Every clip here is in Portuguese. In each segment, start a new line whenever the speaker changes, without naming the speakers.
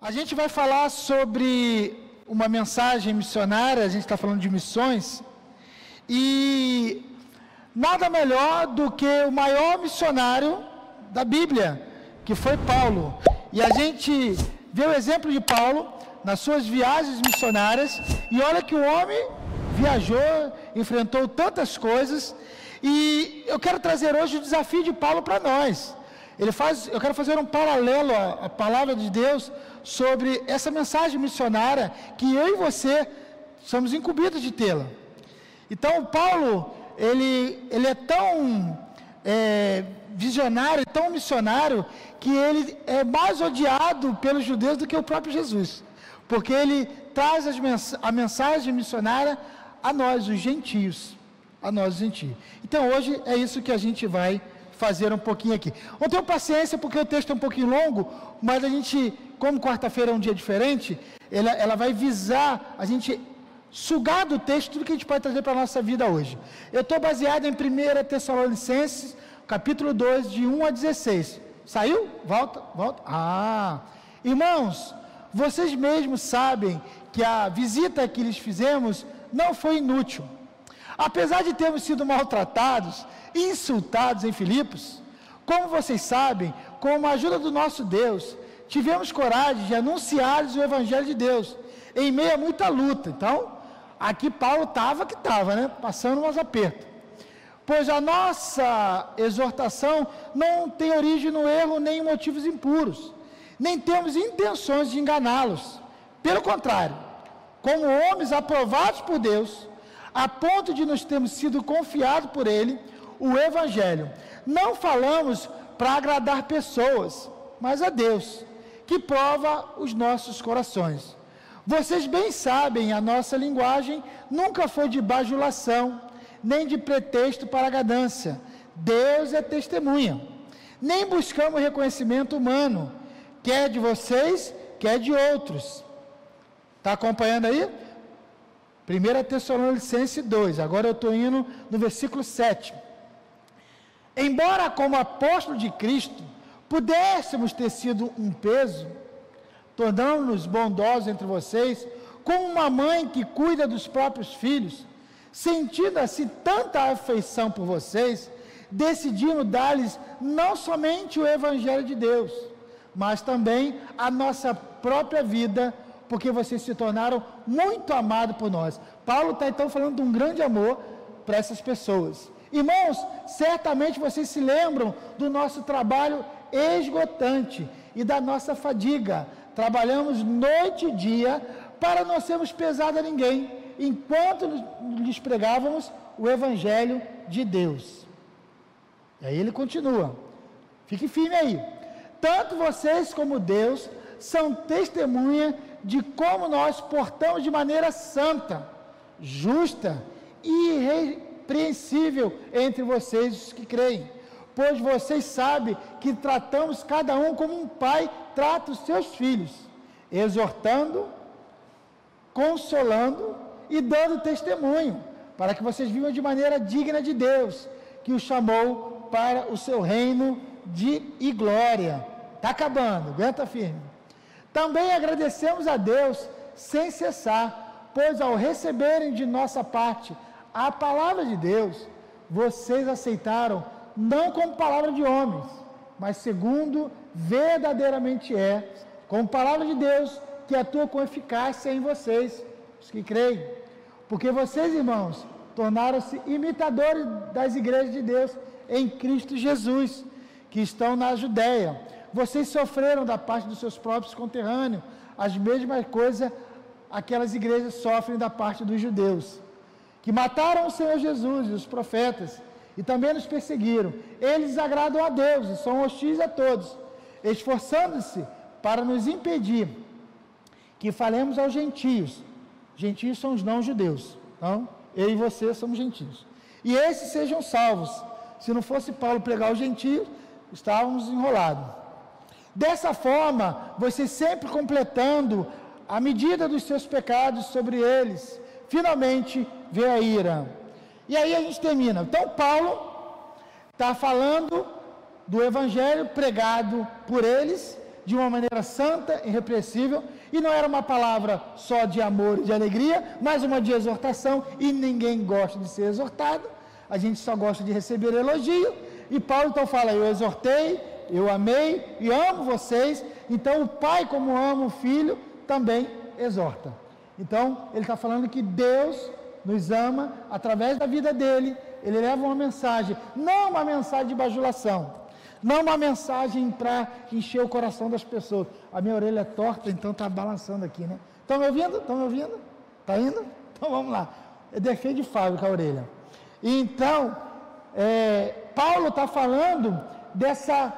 A gente vai falar sobre uma mensagem missionária, a gente está falando de missões, e nada melhor do que o maior missionário da Bíblia, que foi Paulo. E a gente vê o exemplo de Paulo nas suas viagens missionárias, e olha que o homem viajou, enfrentou tantas coisas, e eu quero trazer hoje o desafio de Paulo para nós. Eu quero fazer um paralelo à palavra de Deus sobre essa mensagem missionária que eu e você somos incumbidos de tê-la. Então, Paulo, ele é tão visionário, tão missionário, que ele é mais odiado pelos judeus do que o próprio Jesus, porque ele traz a mensagem missionária a nós, os gentios, Então, hoje é isso que a gente vai fazer um pouquinho aqui. Não tenho paciência porque o texto é um pouquinho longo, mas a gente, como quarta-feira é um dia diferente, ela vai visar a gente sugar do texto tudo que a gente pode trazer para a nossa vida hoje. Eu estou baseado em 1 Tessalonicenses, capítulo 2, de 1 a 16. Saiu? Volta. Irmãos, vocês mesmos sabem que a visita que lhes fizemos não foi inútil. Apesar de termos sido maltratados, insultados em Filipos, como vocês sabem, com a ajuda do nosso Deus, tivemos coragem de anunciar-lhes o Evangelho de Deus, em meio a muita luta. Então, aqui Paulo estava, passando uns apertos. Pois a nossa exortação não tem origem no erro nem em motivos impuros, nem temos intenções de enganá-los. Pelo contrário, como homens aprovados por Deus, a ponto de nos termos sido confiados por Ele, o Evangelho. Não falamos para agradar pessoas, mas a Deus, que prova os nossos corações. Vocês bem sabem, a nossa linguagem nunca foi de bajulação, nem de pretexto para a ganância. Deus é testemunha. Nem buscamos reconhecimento humano, quer de vocês, quer de outros. Está acompanhando aí? 1 Tessalonicenses 2, agora eu estou indo no versículo 7. Embora como apóstolo de Cristo pudéssemos ter sido um peso, tornando-nos bondosos entre vocês, como uma mãe que cuida dos próprios filhos, sentindo assim tanta afeição por vocês, decidimos dar-lhes não somente o Evangelho de Deus, mas também a nossa própria vida, porque vocês se tornaram muito amados por nós. Paulo está então falando de um grande amor para essas pessoas. Irmãos, certamente vocês se lembram do nosso trabalho esgotante e da nossa fadiga. Trabalhamos noite e dia para não sermos pesados a ninguém, enquanto lhes pregávamos o Evangelho de Deus. E aí ele continua. Fique firme aí. Tanto vocês como Deus são testemunha de como nós portamos de maneira santa, justa e irrepreensível entre vocês os que creem, pois vocês sabem que tratamos cada um como um pai trata os seus filhos, exortando, consolando e dando testemunho, para que vocês vivam de maneira digna de Deus, que os chamou para o seu reino e glória. Está acabando, aguenta firme. Também agradecemos a Deus sem cessar, pois ao receberem de nossa parte a palavra de Deus, vocês aceitaram não como palavra de homens, mas segundo verdadeiramente é, como palavra de Deus que atua com eficácia em vocês, os que creem. Porque vocês, irmãos, tornaram-se imitadores das igrejas de Deus em Cristo Jesus, que estão na Judéia. Vocês sofreram da parte dos seus próprios conterrâneos as mesmas coisas aquelas igrejas sofrem da parte dos judeus, que mataram o Senhor Jesus e os profetas, e também nos perseguiram. Eles agradam a Deus e são hostis a todos, esforçando-se para nos impedir que falemos aos gentios. Gentios são os não-judeus. Então, eu e você somos gentios. E esses sejam salvos. Se não fosse Paulo pregar aos gentios, estávamos enrolados. Dessa forma, vocês sempre completando a medida dos seus pecados sobre eles, finalmente vê a ira. E aí a gente termina. Então, Paulo está falando do Evangelho pregado por eles, de uma maneira santa, irrepreensível, e não era uma palavra só de amor e de alegria, mas uma de exortação, e ninguém gosta de ser exortado, a gente só gosta de receber elogio, e Paulo então fala, eu exortei, eu amei e amo vocês, então o pai como ama o filho, também exorta. Então, ele está falando que Deus nos ama, através da vida dele, ele leva uma mensagem, não uma mensagem de bajulação, não uma mensagem para encher o coração das pessoas. A minha orelha é torta, então está balançando aqui, né? Estão me ouvindo? Estão me ouvindo? Está indo? Então vamos lá. É defeito de fábrica a orelha. Então, Paulo está falando dessa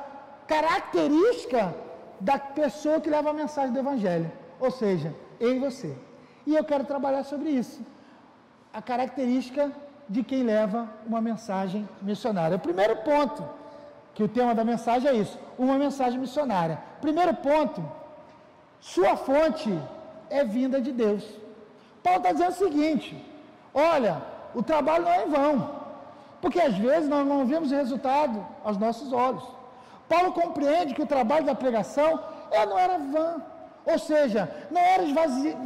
característica da pessoa que leva a mensagem do Evangelho, ou seja, eu e você. E eu quero trabalhar sobre isso. A característica de quem leva uma mensagem missionária. O primeiro ponto, que o tema da mensagem é isso, uma mensagem missionária. Primeiro ponto, sua fonte é vinda de Deus. Paulo está dizendo o seguinte, olha, o trabalho não é em vão, porque às vezes nós não vemos o resultado aos nossos olhos. Paulo compreende que o trabalho da pregação não era vã, ou seja, não era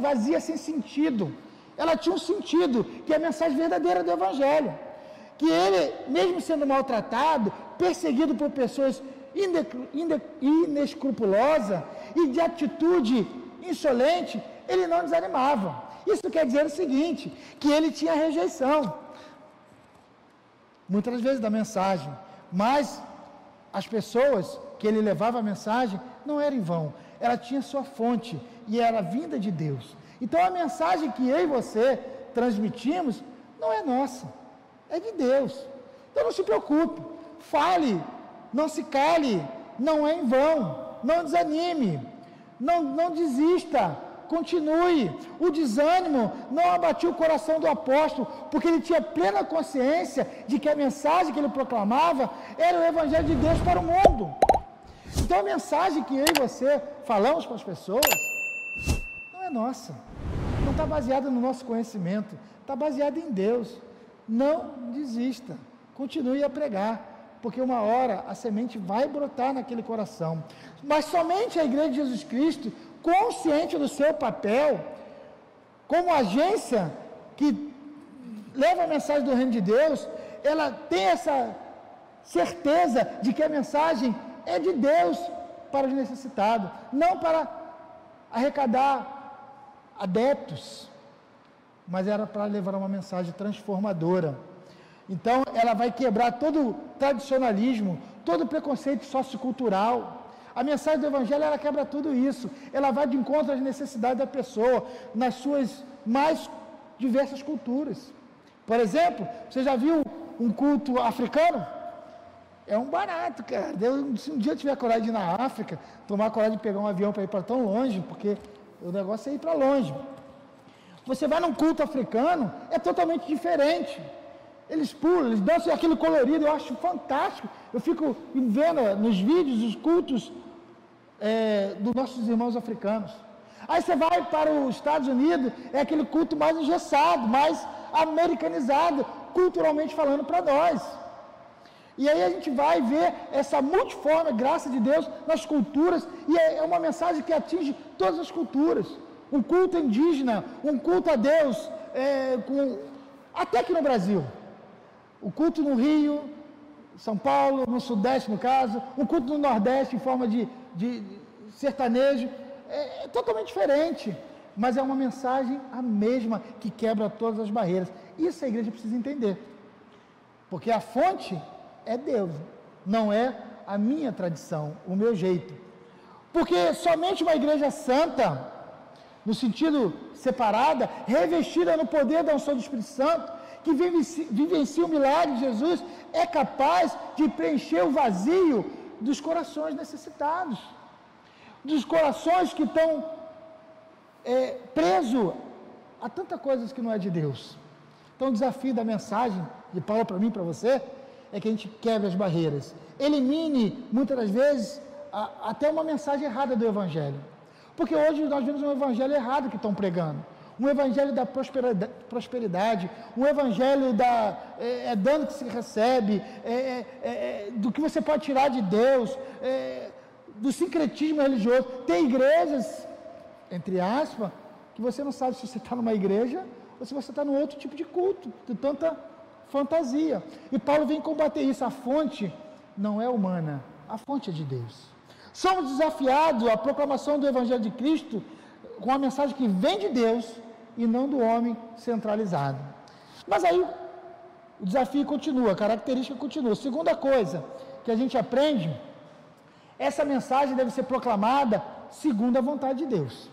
vazia sem sentido. Ela tinha um sentido, que é a mensagem verdadeira do Evangelho. Que ele, mesmo sendo maltratado, perseguido por pessoas inescrupulosas e de atitude insolente, ele não desanimava. Isso quer dizer o seguinte, que ele tinha rejeição, muitas vezes da mensagem, mas as pessoas que ele levava a mensagem não era em vão, ela tinha sua fonte e era vinda de Deus. Então a mensagem que eu e você transmitimos não é nossa, é de Deus. Então não se preocupe, fale, não se cale, não é em vão, não desanime, não desista, continue. O desânimo não abatiu o coração do apóstolo, porque ele tinha plena consciência de que a mensagem que ele proclamava era o Evangelho de Deus para o mundo. Então a mensagem que eu e você falamos para as pessoas não é nossa, não está baseada no nosso conhecimento, está baseada em Deus. Não desista, continue a pregar, porque uma hora a semente vai brotar naquele coração. Mas somente a Igreja de Jesus Cristo, consciente do seu papel, como agência que leva a mensagem do Reino de Deus, ela tem essa certeza de que a mensagem é de Deus para os necessitados, não para arrecadar adeptos, mas era para levar uma mensagem transformadora. Então, ela vai quebrar todo o tradicionalismo, todo o preconceito sociocultural. A mensagem do Evangelho, ela quebra tudo isso. Ela vai de encontro às necessidades da pessoa, nas suas mais diversas culturas. Por exemplo, você já viu um culto africano? É um barato, cara. Se um dia eu tiver coragem de ir na África, tomar coragem de pegar um avião para ir para tão longe, porque o negócio é ir para longe. Você vai num culto africano, é totalmente diferente. Eles pulam, eles dançam aquilo colorido, eu acho fantástico. Eu fico vendo nos vídeos os cultos dos nossos irmãos africanos. Aí você vai para os Estados Unidos, é aquele culto mais engessado, mais americanizado, culturalmente falando para nós. E aí a gente vai ver essa multiforme graça de Deus nas culturas, e é uma mensagem que atinge todas as culturas. Um culto indígena, um culto a Deus, até aqui no Brasil. O culto no Rio, São Paulo, no Sudeste no caso, um culto no Nordeste em forma de sertanejo, é totalmente diferente, mas é uma mensagem a mesma que quebra todas as barreiras. Isso a igreja precisa entender, porque a fonte é Deus, não é a minha tradição, o meu jeito. Porque somente uma igreja santa, no sentido separada, revestida no poder da unção do Espírito Santo, que vivencia o milagre de Jesus, é capaz de preencher o vazio dos corações necessitados, dos corações que estão presos a tantas coisas que não é de Deus. Então o desafio da mensagem de Paulo para mim e para você é que a gente quebre as barreiras, elimine muitas das vezes até uma mensagem errada do Evangelho, porque hoje nós vemos um Evangelho errado que estão pregando, um Evangelho da prosperidade, um Evangelho dando que se recebe, do que você pode tirar de Deus, do sincretismo religioso. Tem igrejas, entre aspas, que você não sabe se você está numa igreja ou se você está num outro tipo de culto, de tanta fantasia. E Paulo vem combater isso. A fonte não é humana, a fonte é de Deus. Somos desafiados à proclamação do Evangelho de Cristo com a mensagem que vem de Deus e não do homem centralizado. Mas aí o desafio continua, a característica continua. Segunda coisa que a gente aprende, essa mensagem deve ser proclamada segundo a vontade de Deus.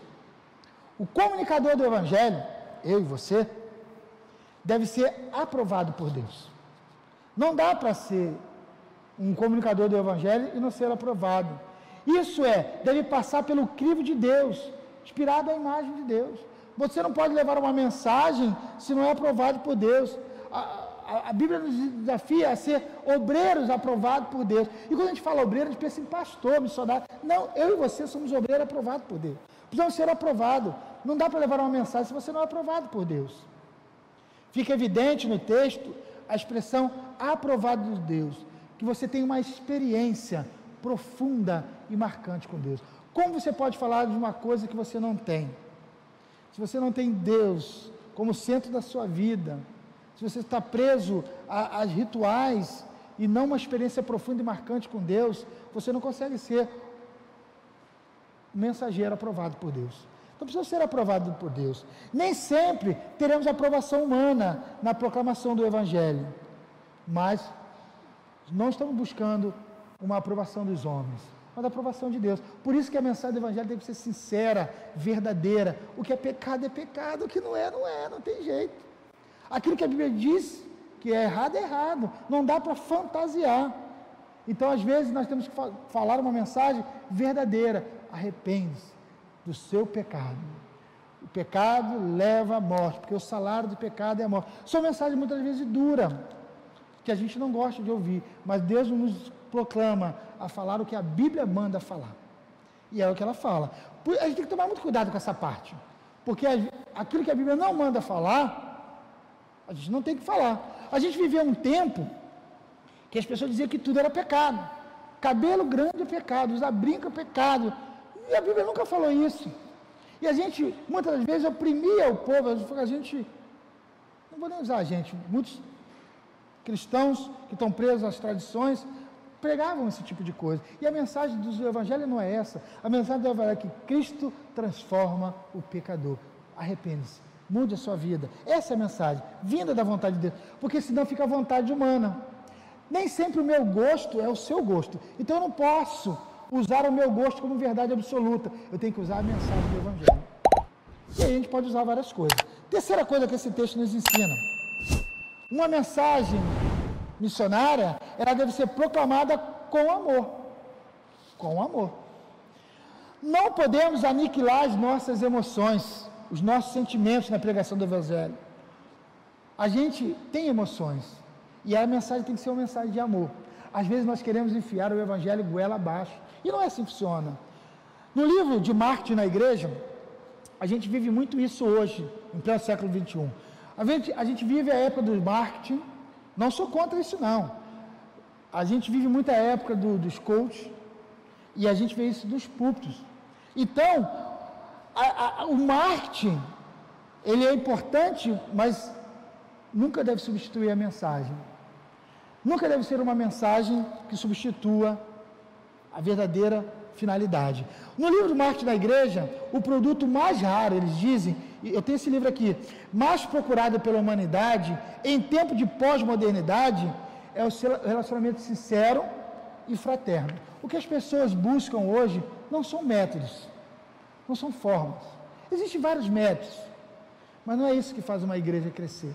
O comunicador do Evangelho, eu e você, deve ser aprovado por Deus. Não dá para ser um comunicador do Evangelho e não ser aprovado. Isso deve passar pelo crivo de Deus, inspirado à imagem de Deus. Você não pode levar uma mensagem se não é aprovado por Deus. A Bíblia nos desafia a ser obreiros aprovados por Deus. E quando a gente fala obreiro, a gente pensa em pastor, missionário. Não, eu e você somos obreiros aprovados por Deus. Precisamos ser aprovados. Não dá para levar uma mensagem se você não é aprovado por Deus. Fica evidente no texto a expressão aprovado de Deus, que você tem uma experiência profunda e marcante com Deus. Como você pode falar de uma coisa que você não tem? Se você não tem Deus como centro da sua vida, se você está preso a rituais e não uma experiência profunda e marcante com Deus, você não consegue ser mensageiro aprovado por Deus. Então precisa ser aprovado por Deus. Nem sempre teremos aprovação humana na proclamação do Evangelho, mas não estamos buscando uma aprovação dos homens, mas a aprovação de Deus. Por isso que a mensagem do Evangelho tem que ser sincera, verdadeira. O que é pecado, o que não é, não tem jeito. Aquilo que a Bíblia diz que é errado, não dá para fantasiar. Então, às vezes, nós temos que falar uma mensagem verdadeira. Arrepende-se do seu pecado. O pecado leva à morte, porque o salário do pecado é a morte. São mensagens muitas vezes duras, que a gente não gosta de ouvir, mas Deus nos proclama a falar o que a Bíblia manda falar. E é o que ela fala. A gente tem que tomar muito cuidado com essa parte, porque aquilo que a Bíblia não manda falar, a gente não tem que falar. A gente viveu um tempo que as pessoas diziam que tudo era pecado. Cabelo grande é pecado, usar brinco é pecado. E a Bíblia nunca falou isso. E a gente, muitas das vezes, oprimia o povo. A gente, não vou nem usar a gente, muitos cristãos que estão presos às tradições, pregavam esse tipo de coisa. E a mensagem do Evangelho não é essa. A mensagem do Evangelho é que Cristo transforma o pecador. Arrepende-se, mude a sua vida. Essa é a mensagem, vinda da vontade de Deus. Porque senão fica a vontade humana. Nem sempre o meu gosto é o seu gosto. Então eu não posso usar o meu gosto como verdade absoluta. Eu tenho que usar a mensagem do Evangelho. E aí a gente pode usar várias coisas. Terceira coisa que esse texto nos ensina. Uma mensagem missionária, ela deve ser proclamada com amor. Com amor. Não podemos aniquilar as nossas emoções, os nossos sentimentos na pregação do Evangelho. A gente tem emoções. E a mensagem tem que ser uma mensagem de amor. Às vezes nós queremos enfiar o Evangelho goela abaixo. E não é assim que funciona. No livro de marketing na igreja, a gente vive muito isso hoje, em pleno século XXI. A gente vive a época do marketing, não sou contra isso não. A gente vive muito a época dos coaches, e a gente vê isso dos púlpitos. Então, o marketing, ele é importante, mas nunca deve substituir a mensagem. Nunca deve ser uma mensagem que substitua a verdadeira finalidade. No livro do Marketing da Igreja, o produto mais raro, eles dizem, eu tenho esse livro aqui, mais procurado pela humanidade, em tempo de pós-modernidade, é o relacionamento sincero e fraterno. O que as pessoas buscam hoje não são métodos, não são formas. Existem vários métodos, mas não é isso que faz uma igreja crescer.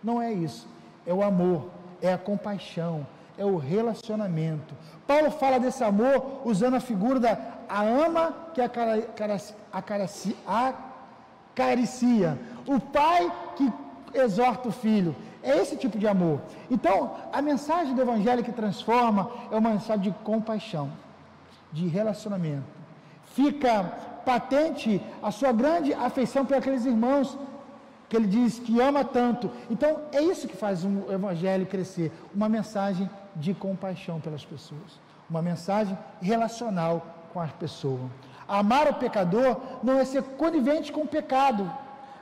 Não é isso. É o amor, é a compaixão, é o relacionamento. Paulo fala desse amor usando a figura da ama que acaricia, o pai que exorta o filho. É esse tipo de amor. Então, a mensagem do Evangelho que transforma é uma mensagem de compaixão, de relacionamento. Fica patente a sua grande afeição por aqueles irmãos que ele diz que ama tanto. Então, é isso que faz o Evangelho crescer, uma mensagem de compaixão pelas pessoas, uma mensagem relacional com as pessoas. Amar o pecador não é ser conivente com o pecado,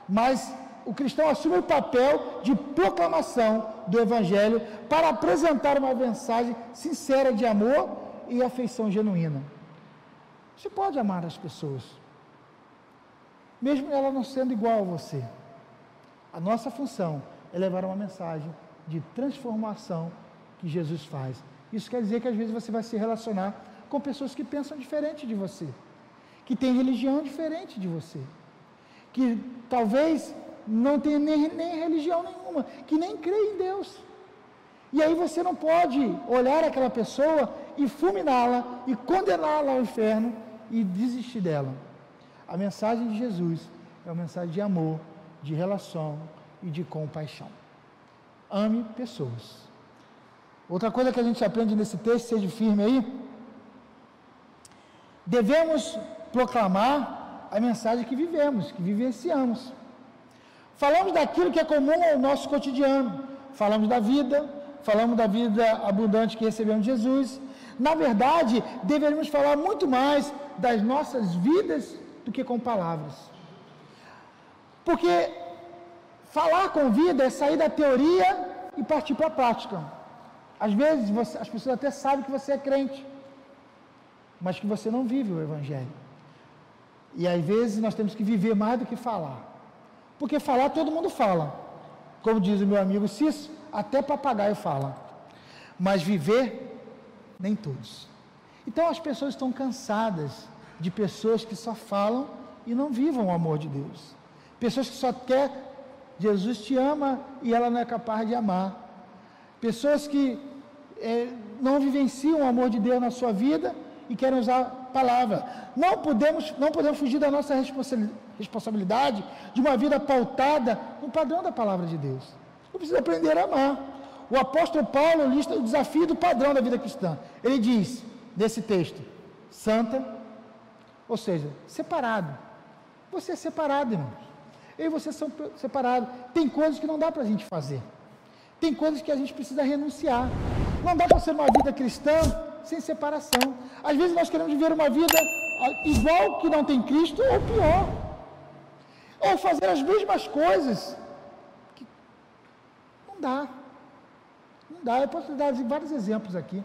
mas o cristão assume o papel de proclamação do Evangelho para apresentar uma mensagem sincera de amor e afeição genuína. Você pode amar as pessoas, mesmo ela não sendo igual a você. A nossa função é levar uma mensagem de transformação que Jesus faz. Isso quer dizer que às vezes você vai se relacionar com pessoas que pensam diferente de você, que têm religião diferente de você, que talvez não tenha nem religião nenhuma, que nem crê em Deus. E aí você não pode olhar aquela pessoa e fulminá-la e condená-la ao inferno e desistir dela. A mensagem de Jesus é uma mensagem de amor, de relação e de compaixão. Ame pessoas. Outra coisa que a gente aprende nesse texto, seja firme aí, devemos proclamar a mensagem que vivemos, que vivenciamos. Falamos daquilo que é comum ao nosso cotidiano, falamos da vida abundante que recebemos de Jesus. Na verdade, deveríamos falar muito mais das nossas vidas do que com palavras. Porque falar com vida é sair da teoria e partir para a prática. Às vezes, as pessoas até sabem que você é crente, mas que você não vive o Evangelho. E às vezes nós temos que viver mais do que falar. Porque falar todo mundo fala. Como diz o meu amigo Cício, até papagaio fala. Mas viver, nem todos. Então as pessoas estão cansadas de pessoas que só falam e não vivam o amor de Deus. Pessoas que só querem, Jesus te ama e ela não é capaz de amar. Pessoas que não vivenciam o amor de Deus na sua vida e querem usar a palavra. Não podemos fugir da nossa responsabilidade de uma vida pautada no padrão da palavra de Deus. Eu preciso aprender a amar. O apóstolo Paulo lista o desafio do padrão da vida cristã. Ele diz, nesse texto, santa, ou seja, separado. Você é separado, irmãos. Eu e você são separados. Tem coisas que não dá para a gente fazer. Tem coisas que a gente precisa renunciar. Não dá para ser uma vida cristã sem separação. Às vezes nós queremos viver uma vida igual que não tem Cristo, ou pior. Ou fazer as mesmas coisas. Não dá. Não dá. Eu posso dar vários exemplos aqui.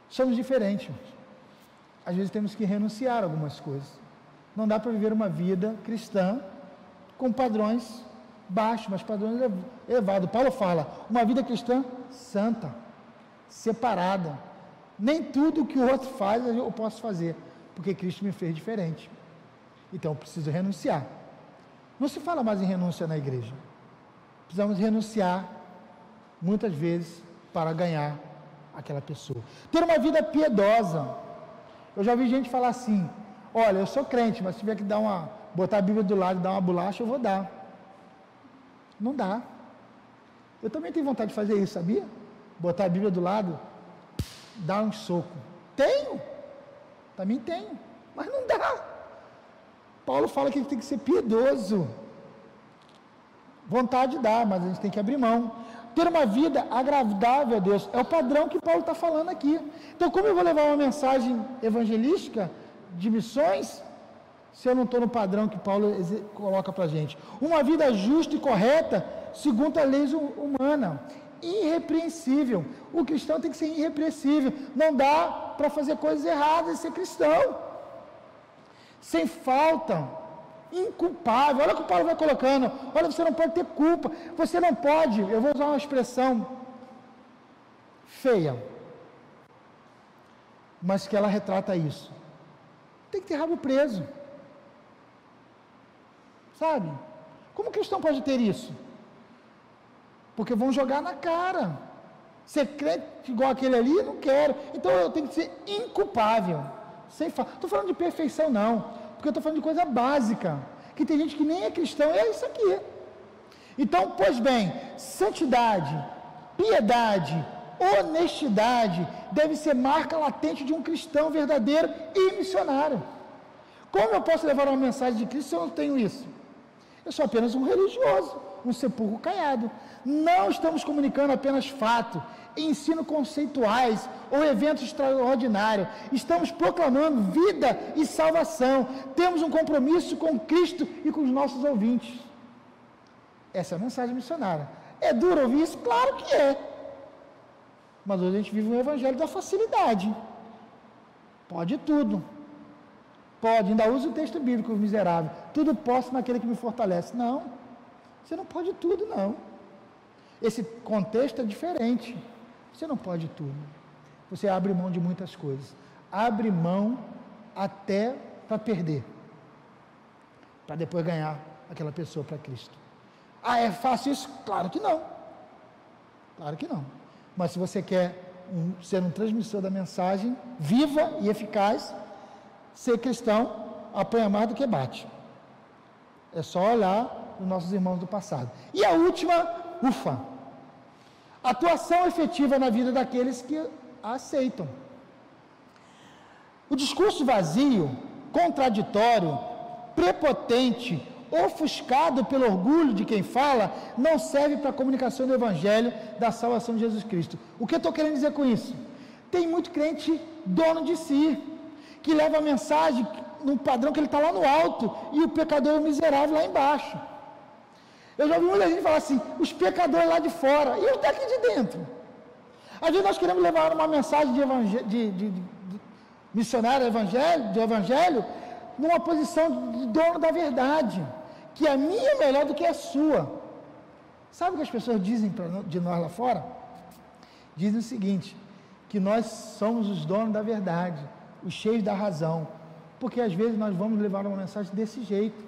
Somos diferentes. Às vezes temos que renunciar a algumas coisas. Não dá para viver uma vida cristã com padrões baixos, mas padrões elevados. Paulo fala, uma vida cristã santa, separada. Nem tudo que o outro faz eu posso fazer, porque Cristo me fez diferente. Então eu preciso renunciar. Não se fala mais em renúncia na igreja. Precisamos renunciar, muitas vezes, para ganhar aquela pessoa. Ter uma vida piedosa. Eu já ouvi gente falar assim, olha, eu sou crente, mas se tiver que botar a Bíblia do lado e dar uma bolacha, eu vou dar. Não dá. Eu também tenho vontade de fazer isso, sabia? Botar a Bíblia do lado, dar um soco. Tenho. Também tenho. Mas não dá. Paulo fala que a gente tem que ser piedoso. Vontade dá, mas a gente tem que abrir mão. Ter uma vida agradável a Deus. É o padrão que Paulo está falando aqui. Então, como eu vou levar uma mensagem evangelística de missões, se eu não estou no padrão que Paulo coloca para a gente? Uma vida justa e correta, segundo a lei humana, irrepreensível. O cristão tem que ser irrepreensível. Não dá para fazer coisas erradas e ser cristão. Sem falta, inculpável. Olha o que o Paulo vai colocando. Olha, você não pode ter culpa. Você não pode, eu vou usar uma expressão feia, mas que ela retrata isso. Tem que ter rabo preso. Sabe? Como o cristão pode ter isso? Porque vão jogar na cara. Ser crente igual aquele ali, não quero. Então eu tenho que ser inculpável. Estou falando de perfeição não, porque eu estou falando de coisa básica, que tem gente que nem é cristão, é isso aqui. Então, pois bem, santidade, piedade, honestidade, deve ser marca latente de um cristão verdadeiro e missionário. Como eu posso levar uma mensagem de Cristo se eu não tenho isso? Eu sou apenas um religioso, um sepulcro caiado. Não estamos comunicando apenas fato, ensino conceituais ou eventos extraordinários. Estamos proclamando vida e salvação. Temos um compromisso com Cristo e com os nossos ouvintes. Essa é a mensagem missionária. É duro ouvir isso? Claro que é. Mas hoje a gente vive um evangelho da facilidade. Pode tudo. Pode, ainda usa o texto bíblico, o miserável. Tudo posso naquele que me fortalece. Não, você não pode tudo, não. Esse contexto é diferente. Você não pode tudo. Você abre mão de muitas coisas. Abre mão até para perder. Para depois ganhar aquela pessoa para Cristo. Ah, é fácil isso? Claro que não. Claro que não. Mas se você quer ser um transmissor da mensagem viva e eficaz, ser cristão apanha mais do que bate. É só olhar os nossos irmãos do passado. E a última, atuação efetiva na vida daqueles que a aceitam. O discurso vazio, contraditório, prepotente, ofuscado pelo orgulho de quem fala, não serve para a comunicação do Evangelho da salvação de Jesus Cristo. O que eu estou querendo dizer com isso? Tem muito crente dono de si, que leva a mensagem num padrão que ele está lá no alto, e o pecador miserável lá embaixo. Eu já ouvi muita gente falar assim, os pecadores lá de fora, e os daqui de dentro. Às vezes nós queremos levar uma mensagem de missionário de evangelho, numa posição de dono da verdade, que a minha é melhor do que a sua. Sabe o que as pessoas dizem de nós lá fora? Dizem o seguinte, que nós somos os donos da verdade, os cheios da razão, porque às vezes nós vamos levar uma mensagem desse jeito,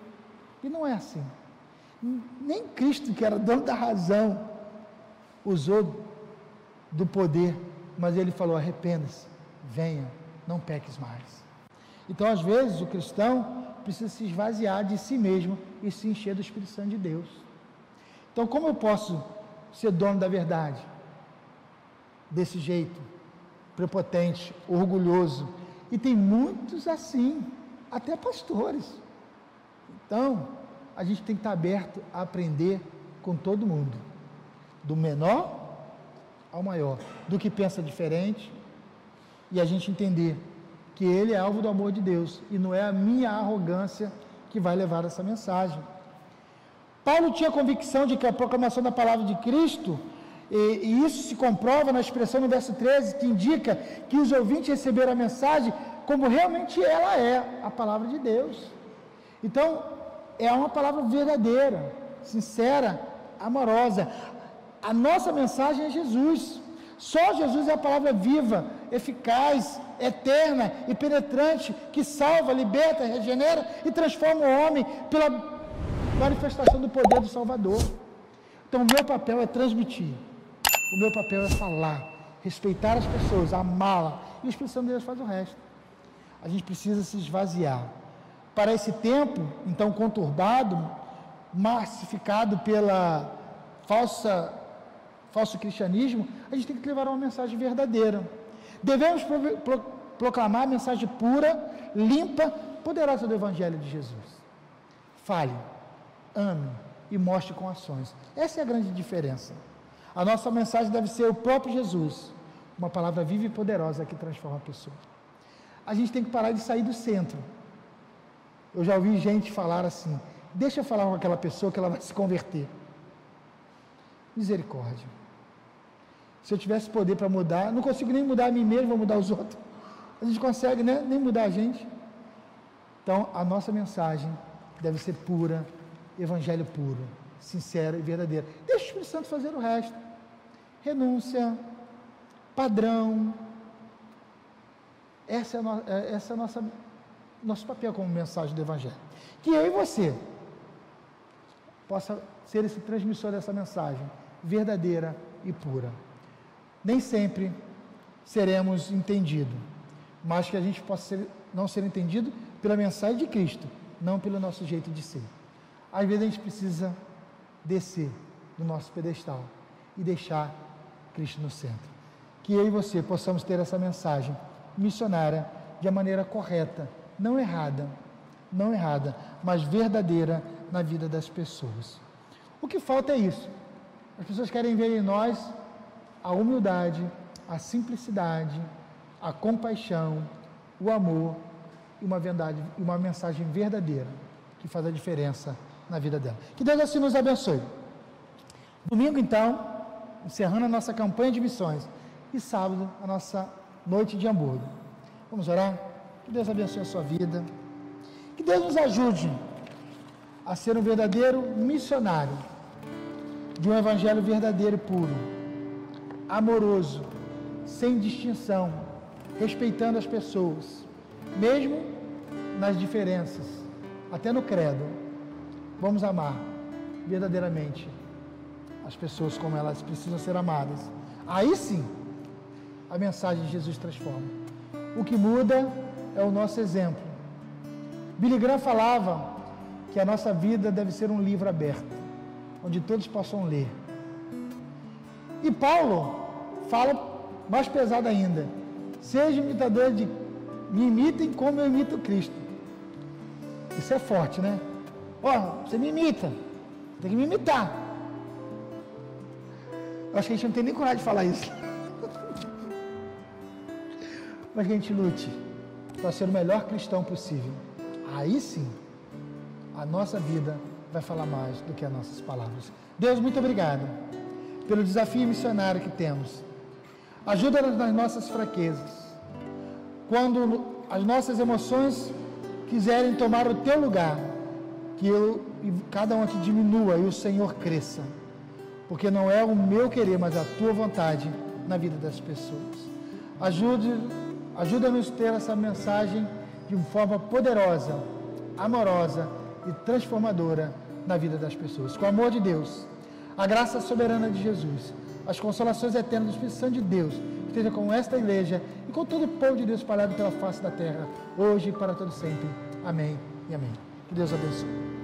e não é assim. Nem Cristo, que era dono da razão, usou do poder, mas ele falou, arrependa-se, venha, não peques mais. Então, às vezes, o cristão precisa se esvaziar de si mesmo e se encher do Espírito Santo de Deus. Então, como eu posso ser dono da verdade? Desse jeito, prepotente, orgulhoso. E tem muitos assim, até pastores. Então, a gente tem que estar aberto a aprender com todo mundo. Do menor ao maior. Do que pensa diferente. E a gente entender que ele é alvo do amor de Deus, e não é a minha arrogância que vai levar essa mensagem. Paulo tinha convicção de que a proclamação da palavra de Cristo, e isso se comprova na expressão no verso 13, que indica que os ouvintes receberam a mensagem como realmente ela é, a palavra de Deus. Então, é uma palavra verdadeira, sincera, amorosa. A nossa mensagem é Jesus. Só Jesus é a palavra viva, eficaz, eterna e penetrante, que salva, liberta, regenera e transforma o homem pela manifestação do poder do Salvador. Então, o meu papel é transmitir, o meu papel é falar, respeitar as pessoas, amá-la, e o Espírito Santo de Deus faz o resto. A gente precisa se esvaziar. Para esse tempo, então, conturbado, massificado pela falso cristianismo, a gente tem que levar uma mensagem verdadeira. Devemos proclamar a mensagem pura, limpa, poderosa do Evangelho de Jesus. Fale, ame e mostre com ações. Essa é a grande diferença. A nossa mensagem deve ser o próprio Jesus, uma palavra viva e poderosa que transforma a pessoa. A gente tem que parar de sair do centro. Eu já ouvi gente falar assim, deixa eu falar com aquela pessoa que ela vai se converter. Misericórdia. Se eu tivesse poder para mudar, não consigo nem mudar a mim mesmo, vou mudar os outros. A gente consegue, né? Nem mudar a gente. Então, a nossa mensagem deve ser pura, evangelho puro, sincero e verdadeiro. Deixa o Espírito Santo fazer o resto. Renúncia, padrão. Essa é nosso papel como mensagem do evangelho. Que eu e você possa ser esse transmissor dessa mensagem verdadeira e pura. Nem sempre seremos entendidos, mas que a gente possa não ser entendido pela mensagem de Cristo, não pelo nosso jeito de ser. Às vezes a gente precisa descer do nosso pedestal e deixar Cristo no centro. Que eu e você possamos ter essa mensagem missionária de maneira correta, não errada, não errada, mas verdadeira na vida das pessoas. O que falta é isso. As pessoas querem ver em nós a humildade, a simplicidade, a compaixão, o amor e uma mensagem verdadeira que faz a diferença na vida dela. Que Deus assim nos abençoe. Domingo, então, encerrando a nossa campanha de missões, e sábado, a nossa noite de Hamburgo. Vamos orar? Que Deus abençoe a sua vida. Que Deus nos ajude a ser um verdadeiro missionário de um evangelho verdadeiro e puro, amoroso, sem distinção, respeitando as pessoas, mesmo nas diferenças, até no credo. Vamos amar verdadeiramente as pessoas como elas precisam ser amadas. Aí sim, a mensagem de Jesus transforma. O que muda é o nosso exemplo. Billy Graham falava que a nossa vida deve ser um livro aberto, onde todos possam ler. E Paulo fala mais pesado ainda: sejam imitadores de... me imitem como eu imito Cristo. Isso é forte, né? Você me imita, tem que me imitar. Eu acho que a gente não tem nem coragem de falar isso. Mas que a gente lute para ser o melhor cristão possível. Aí sim, a nossa vida vai falar mais do que as nossas palavras. Deus, muito obrigado pelo desafio missionário que temos. Ajuda-nos nas nossas fraquezas. Quando as nossas emoções quiserem tomar o teu lugar, que eu e cada um aqui diminua e o Senhor cresça. Porque não é o meu querer, mas a tua vontade na vida das pessoas. Ajuda-nos a ter essa mensagem de uma forma poderosa, amorosa e transformadora na vida das pessoas. Com o amor de Deus, a graça soberana de Jesus, as consolações eternas do Espírito Santo de Deus, esteja com esta igreja e com todo o povo de Deus espalhado pela face da terra, hoje e para todo sempre. Amém e amém. Que Deus abençoe.